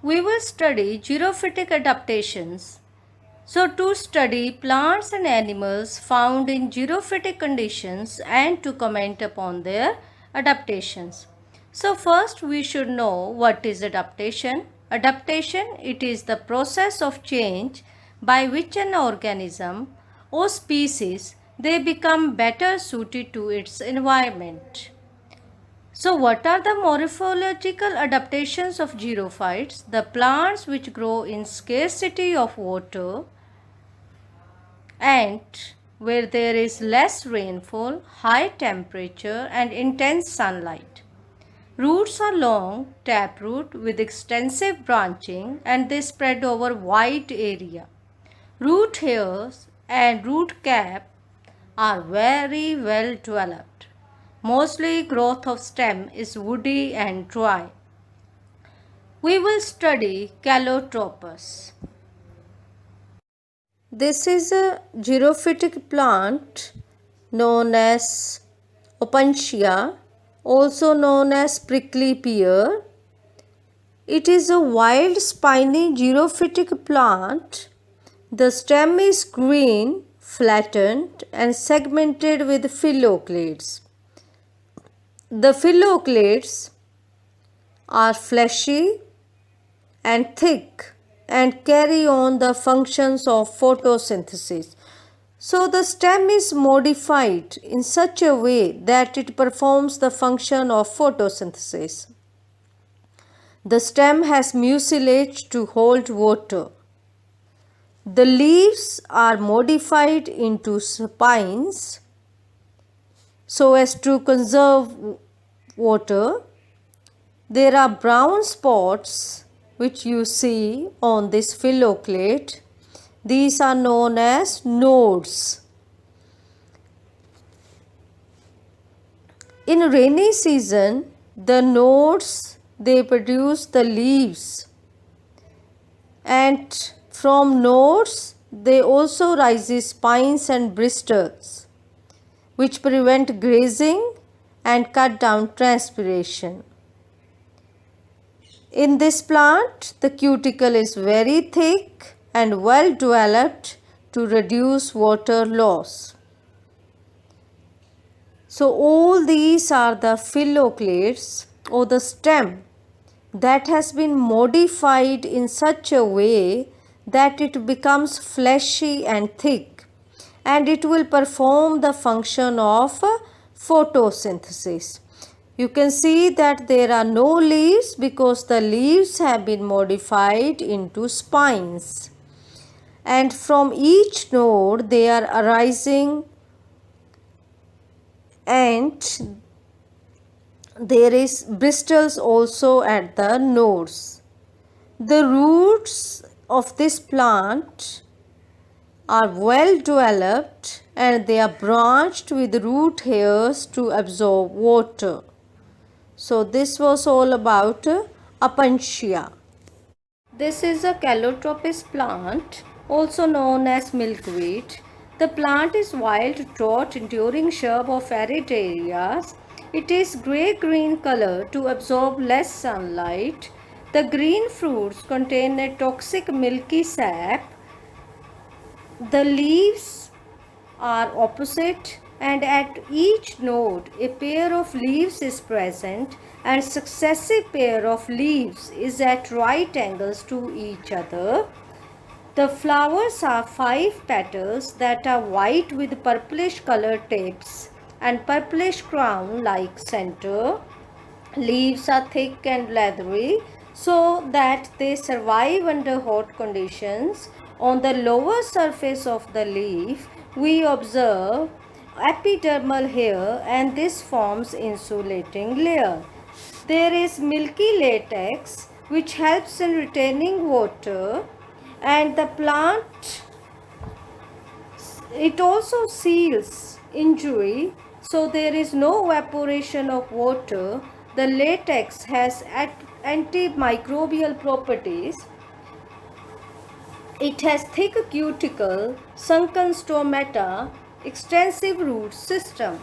we will study xerophytic adaptations. So, to study plants and animals found in xerophytic conditions and to comment upon their adaptations. So, first we should know what is adaptation. Adaptation, it is the process of change by which an organism or species they become better suited to its environment. So, what are the morphological adaptations of xerophytes? The plants which grow in scarcity of water and where there is less rainfall, high temperature and intense sunlight. Roots are long, taproot with extensive branching and they spread over wide area. Root hairs and root cap are very well developed. Mostly growth of stem is woody and dry. We will study Calotropis. This is a xerophytic plant known as Opuntia, also known as prickly pear. It is a wild spiny xerophytic plant. The stem is green, flattened and segmented with phylloclades. The phylloclades are fleshy and thick and carry on the functions of photosynthesis. So the stem is modified in such a way that it performs the function of photosynthesis. The stem has mucilage to hold water. The leaves are modified into spines so as to conserve water. There are brown spots which you see on this phylloclade. These are known as nodes. In rainy season, the nodes they produce the leaves, and from nodes they also rises spines and bristles which prevent grazing and cut down transpiration. In this plant, the cuticle is very thick and well developed to reduce water loss. So all these are the phylloclades or the stem that has been modified in such a way that it becomes fleshy and thick, and it will perform the function of photosynthesis. You can see that there are no leaves because the leaves have been modified into spines, and from each node they are arising, and there is bristles also at the nodes. The roots of this plant are well developed and they are branched with root hairs to absorb water. So this was all about Opuntia. This is a Calotropis plant, also known as milkweed. The plant is wild drought during shrub of arid areas. It is grey-green color to absorb less sunlight. The green fruits contain a toxic milky sap. The leaves are opposite, and at each node a pair of leaves is present and successive pair of leaves is at right angles to each other. The flowers are 5 petals that are white with purplish color tips and purplish crown like center. Leaves are thick and leathery so that they survive under hot conditions. On the lower surface of the leaf, we observe epidermal hair, and this forms insulating layer. There is milky latex which helps in retaining water, and the plant it also seals injury, so there is no evaporation of water. The latex has antimicrobial properties. It has thick cuticle, sunken stomata, extensive root system.